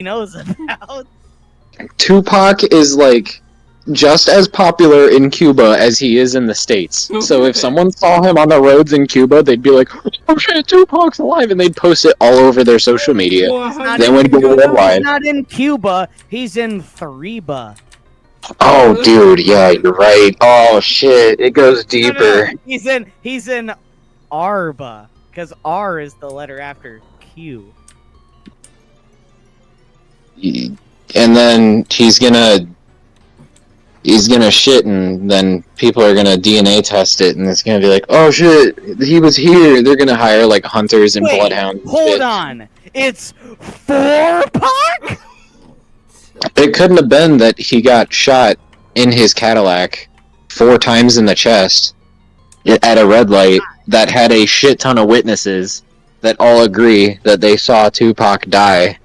knows about. Tupac is like just as popular in Cuba as he is in the States. So if someone saw him on the roads in Cuba, they'd be like, "Oh shit, Tupac's alive," and they'd post it all over their social media. Well, Then would go he's worldwide. not in Cuba. He's in Threeba. Oh, dude, yeah, you're right. Oh shit, it goes deeper. No. He's in Arba, because R is the letter after Q. And then he's gonna shit, and then people are gonna DNA test it, and it's gonna be like, oh shit, he was here. They're gonna hire like hunters and bloodhounds. Hold on, it's 4-pac? It couldn't have been that he got shot in his Cadillac 4 times in the chest at a red light that had a shit ton of witnesses that all agree that they saw Tupac die.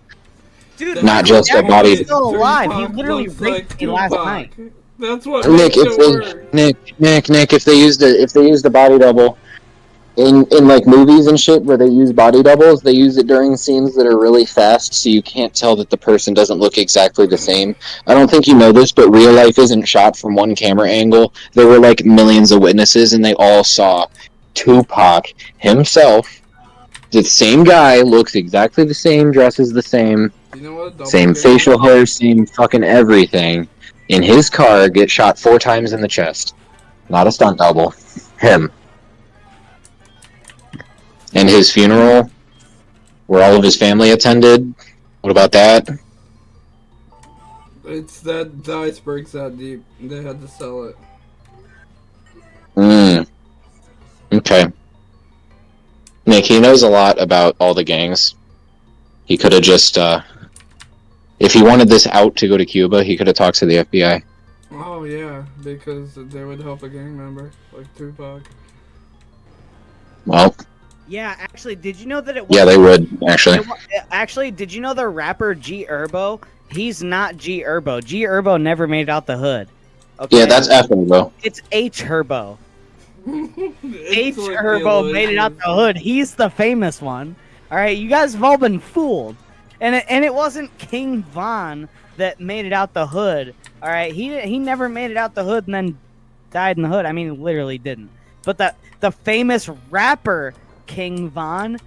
Dude, not just a body. He's still alive. He literally raped me last night. That's what Nick, if they used the body double in like movies and shit where they use body doubles, they use it during scenes that are really fast, so you can't tell that the person doesn't look exactly the same. I don't think you know this, but real life isn't shot from one camera angle. There were like millions of witnesses, and they all saw Tupac himself. The same guy, looks exactly the same, dresses the same, same facial hair, same fucking everything. In his car, get shot 4 times in the chest. Not a stunt double. Him. And his funeral, where all of his family attended. What about that? It's that the iceberg's that deep. They had to sell it. Okay. Nick, he knows a lot about all the gangs. He could have just, if he wanted this out to go to Cuba, he could have talked to the FBI. Oh yeah, because they would help a gang member like Tupac. Well. Yeah, actually, did you know that it was... Yeah, they would, actually. Actually, did you know the rapper G Herbo? He's not G Herbo. G Herbo never made it out the hood. Okay? Yeah, that's F Herbo. It's H Herbo. H Herbo made it out the hood. He's the famous one. Alright, you guys have all been fooled. And it wasn't King Von that made it out the hood. Alright, he never made it out the hood and then died in the hood. I mean, literally didn't. But the famous rapper King Von,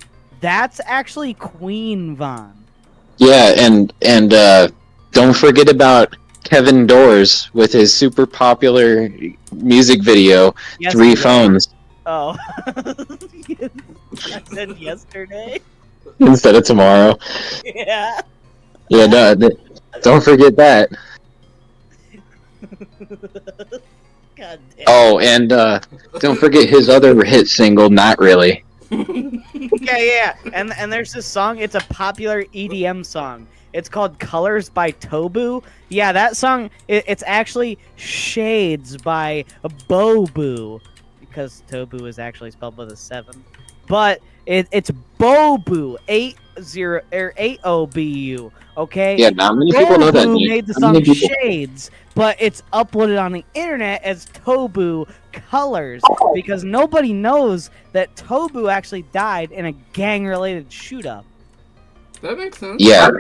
that's actually Queen Von. Yeah, and don't forget about Kevin Doors with his super popular music video, yesterday. 3 Phones. Oh. I said yesterday. Instead of tomorrow. Yeah. Yeah, no, don't forget that. God damn. Oh, and don't forget his other hit single, Not Really. Yeah. And there's this song, it's a popular EDM song. It's called Colors by Tobu. Yeah, that song, it's actually Shades by Bobu. Because Tobu is actually spelled with a 7. But it's Bobu, 8-0-8-O-B-U. Okay? Yeah, not many people know that. Bobu made the song Shades, but it's uploaded on the internet as Tobu Colors because nobody knows that Tobu actually died in a gang-related shoot-up. That makes sense. Yeah.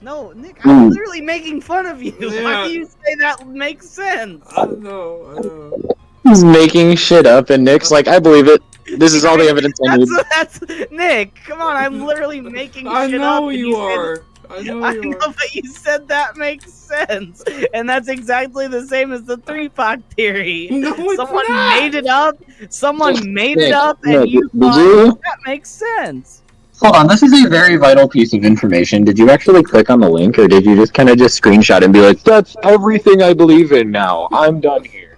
No, Nick, I'm literally making fun of you. Yeah. Why do you say that makes sense? I know. He's making shit up, and Nick's like, I believe it. This is all the evidence I need. That's Nick. Come on, I'm literally making shit up. I know you are. I know, but you said that makes sense, and that's exactly the same as the 3-pac theory. No, it's Someone not. made it up. Someone made it up, Nick, and you thought that makes sense. Hold on, this is a very vital piece of information. Did you actually click on the link, or did you just kind of just screenshot and be like, that's everything I believe in now. I'm done here.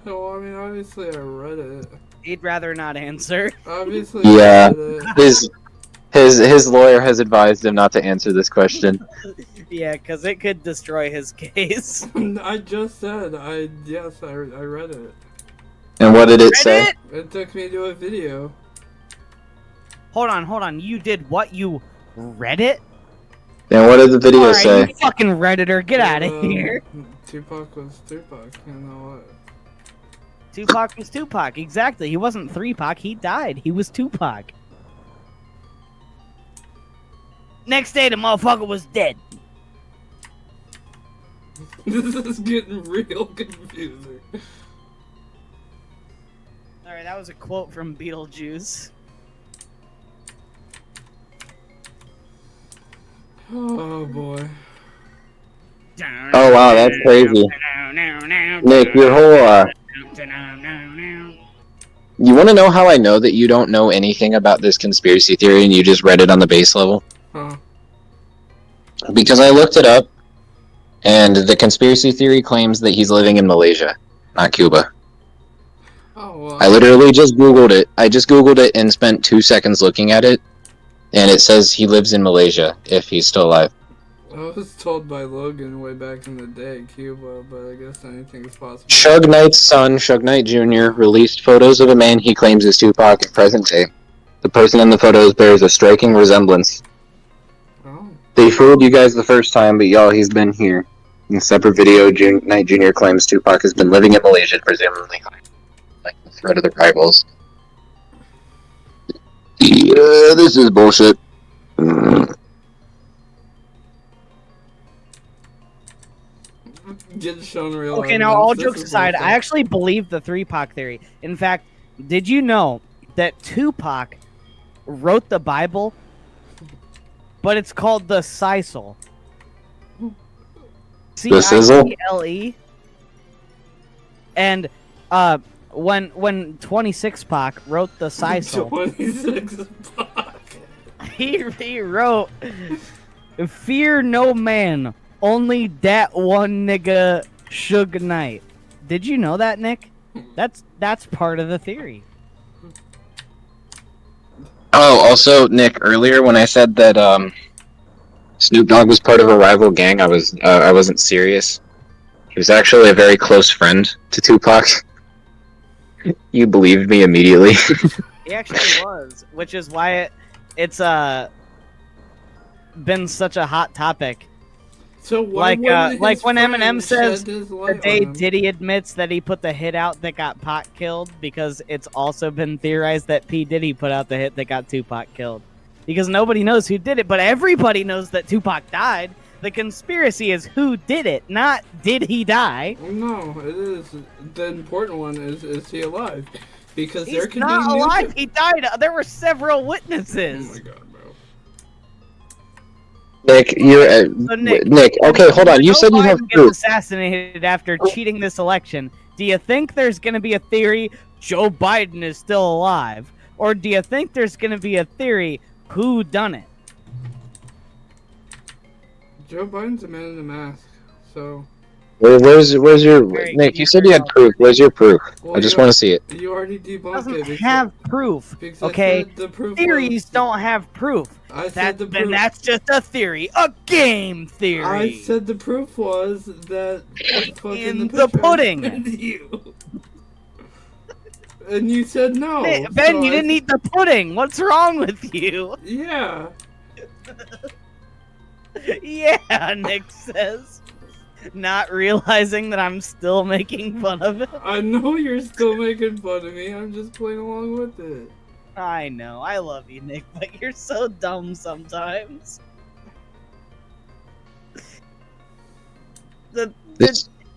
No, I mean, obviously I read it. He'd rather not answer. Obviously yeah, I read it. his lawyer has advised him not to answer this question. Yeah, because it could destroy his case. I just said, yes, I read it. And what did it say? It took me to a video. Hold on. You did what? You read it? And what did the video say? You fucking Redditor, get out of here. Tupac was Tupac, you know what? Tupac was Tupac, exactly. He wasn't 3-pac, he died. He was Tupac. Next day, the motherfucker was dead. This is getting real confusing. Alright, that was a quote from Beetlejuice. Oh boy. Oh wow, that's crazy. Nick, your whole you want to know how I know that you don't know anything about this conspiracy theory and you just read it on the base level? Huh. Because I looked it up, and the conspiracy theory claims that he's living in Malaysia, not Cuba. Oh well. I literally just Googled it. I just Googled it and spent 2 seconds looking at it, and it says he lives in Malaysia, if he's still alive. I was told by Logan way back in the day, Cuba, but I guess anything is possible. Suge Knight's son, Suge Knight Jr., released photos of a man he claims is Tupac in present day. The person in the photos bears a striking resemblance. Oh. They fooled you guys the first time, but y'all, he's been here. In a separate video, Knight Jr. claims Tupac has been living in Malaysia, presumably like the threat of the rivals. Yeah, this is bullshit. Get shown real Okay, now all jokes aside, I actually believe the threepac theory. In fact, did you know that Tupac wrote the Bible, but it's called the Sisal? C-I-C-L-E. And when 26 Pac wrote the Sisal, 26 Pac. he wrote, "Fear no man, only that one nigga Suge Knight." Did you know that, Nick? That's part of the theory. Oh, also, Nick, earlier when I said that Snoop Dogg was part of a rival gang, I wasn't serious. He was actually a very close friend to Tupac. You believed me immediately. He actually was, which is why it's been such a hot topic. So why like when Eminem says the the day Diddy admits that he put the hit out that got Pac killed, because it's also been theorized that P. Diddy put out the hit that got Tupac killed. Because nobody knows who did it, but everybody knows that Tupac died. The conspiracy is who did it, not did he die. No, it is. The important one is he alive? Because He's there could not be alive. He died. There were several witnesses. Oh my god, bro. Nick, you're So Nick, okay, hold on. You Joe said you Biden have gets proof. assassinated after cheating this election. Do you think there's going to be a theory Joe Biden is still alive, or do you think there's going to be a theory who done it? Joe Biden's a man in a mask, so. Where's your Very Nick? good. You said you had proof. Where's your proof? Well, I just want to see it. You already debunked Doesn't it. have proof. because I Okay, said the proof theories was, don't have proof. I said the Then proof. that's just a theory, a game theory. I said the proof was that fucking In the the picture pudding. and you. And you said no. Hey, Ben, so you didn't eat the pudding. What's wrong with you? Yeah. Yeah, Nick says, not realizing that I'm still making fun of it. I know you're still making fun of me. I'm just playing along with it. I know, I love you, Nick, but you're so dumb sometimes.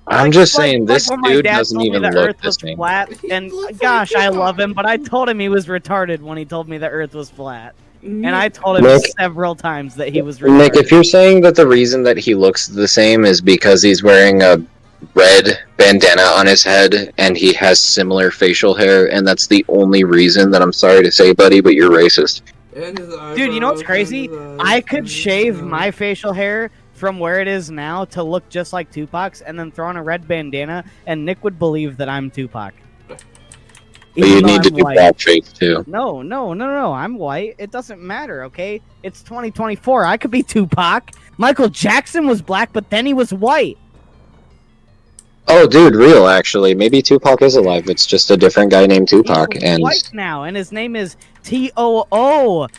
I'm just saying, this when my dude dad doesn't told me even the look Earth the was same. flat, He and looks gosh, like I you. love him, but I told him he was retarded when he told me the Earth was flat. And I told him Nick- several times that he was retarded. Nick, if you're saying that the reason that he looks the same is because he's wearing a red bandana on his head and he has similar facial hair, and that's the only reason, then I'm sorry to say, buddy, but you're racist. And his Dude, you know what's eyebrows crazy? and his eyes I and could his shave nose. my facial hair from where it is now to look just like Tupac's, and then throw on a red bandana, and Nick would believe that I'm Tupac. But you Even though need to I'm do white. blackface too. No, I'm white. It doesn't matter, okay? It's 2024. I could be Tupac. Michael Jackson was black, but then he was white. Oh, dude, real actually. Maybe Tupac is alive. It's just a different guy named Tupac, He's and white now, and his name is Toopock.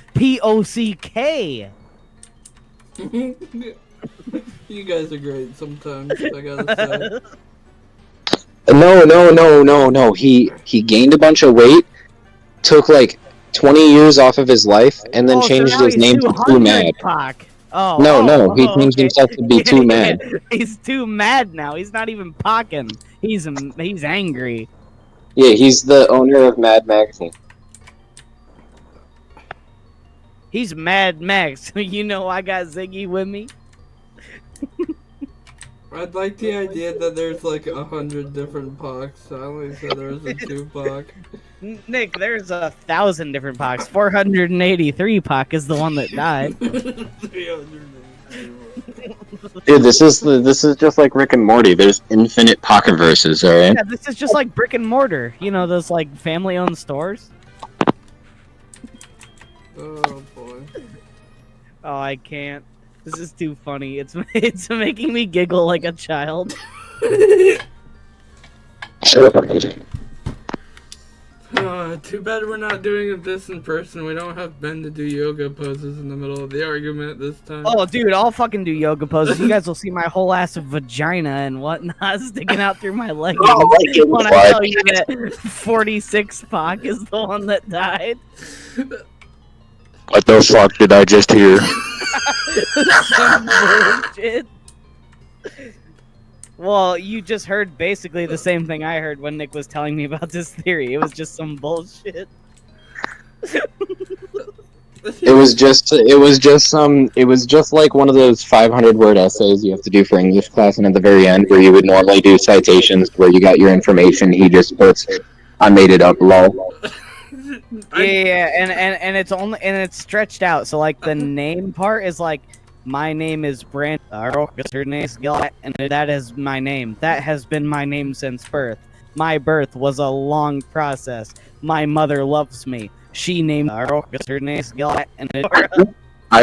You guys are great sometimes, I gotta say. no. He gained a bunch of weight, took like 20 years off of his life and then Oh, so changed now his he's name to Too 200 Mad. Pac. Oh, No, he changed okay. himself to be Too Mad. He's too mad now. He's not even pocking. He's angry. Yeah, he's the owner of Mad Magazine. He's Mad Max. You know I got Ziggy with me. I'd like the idea that there's like 100 different Pacs. I only said there was a Tupac. Nick, there's 1,000 different Pacs. 483 Pac is the one that died. 300. Dude, this is just like Rick and Morty. There's infinite Paciverses, alright? Yeah, this is just like Brick and Mortar. You know, those like family-owned stores. Oh boy. Oh, I can't. This is too funny. It's making me giggle like a child. Shut up, AJ. Too bad we're not doing this in person. We don't have Ben to do yoga poses in the middle of the argument this time. Oh, dude, I'll fucking do yoga poses. You guys will see my whole ass of vagina and whatnot sticking out through my leggings. When I tell you that 46 Pac is the one that died. What the fuck did I just hear? Some bullshit. Well, you just heard basically the same thing I heard when Nick was telling me about this theory. It was just some bullshit. It was just like one of those 500-word essays you have to do for English class, and at the very end, where you would normally do citations where you got your information, he just puts, "I made it up, lol." Yeah, and it's stretched out. So like the name part is like, my name is Brand, and that is my name. That has been my name since birth. My birth was a long process. My mother loves me. She named I was I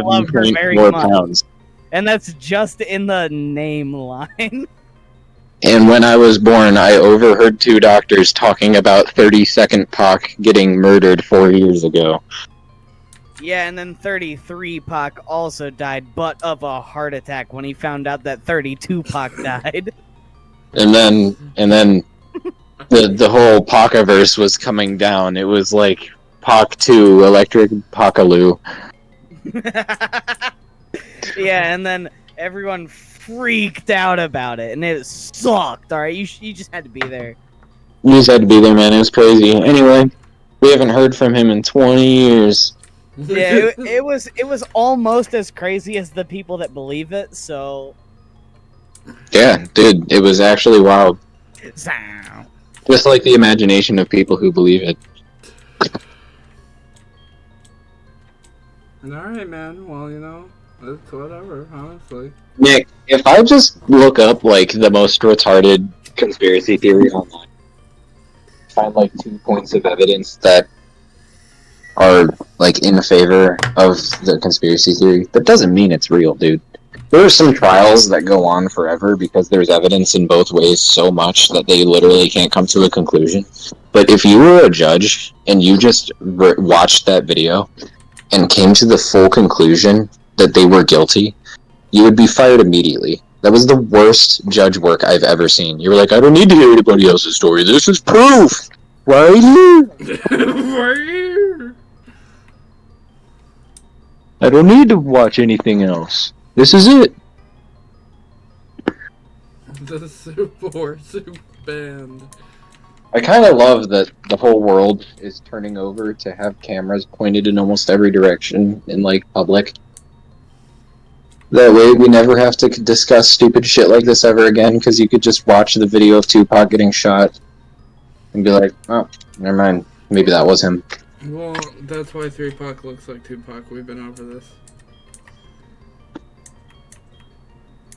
love her very 7.4 much. pounds. And that's just in the name line. And when I was born, I overheard two doctors talking about 32nd Pac getting murdered 4 years ago. Yeah, and then 33 Pac also died, but of a heart attack when he found out that 32 Pac died. And then the whole Paciverse was coming down. It was like Pac 2, Electric Pacaloo. Yeah, and then everyone freaked out about it, and it sucked. All right, you just had to be there. You just had to be there, man. It was crazy. Anyway, we haven't heard from him in 20 years. Yeah, it was almost as crazy as the people that believe it. So Yeah, dude, it was actually wild. sound. Just like the imagination of people who believe it. Alright, man. Well, you know, it's whatever, honestly. Nick, if I just look up like the most retarded conspiracy theory online, find like 2 points of evidence that are like in favor of the conspiracy theory, that doesn't mean it's real, dude. There are some trials that go on forever because there's evidence in both ways so much that they literally can't come to a conclusion. But if you were a judge and you just watched that video and came to the full conclusion that they were guilty, you would be fired immediately. That was the worst judge work I've ever seen. You were like, I don't need to hear anybody else's story. This is proof! Right here! Right here! I don't need to watch anything else. This is it. The Super Band. I kind of love that the whole world is turning over to have cameras pointed in almost every direction in, like, public. That way we never have to discuss stupid shit like this ever again, because you could just watch the video of Tupac getting shot and be like, oh, never mind. Maybe that was him. Well, that's why 3pac looks like Tupac. We've been over this.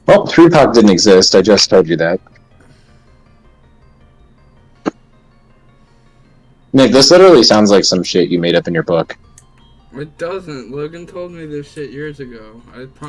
Well, 3pac didn't exist. I just told you that. Nick, this literally sounds like some shit you made up in your book. It doesn't. Logan told me this shit years ago. I promise.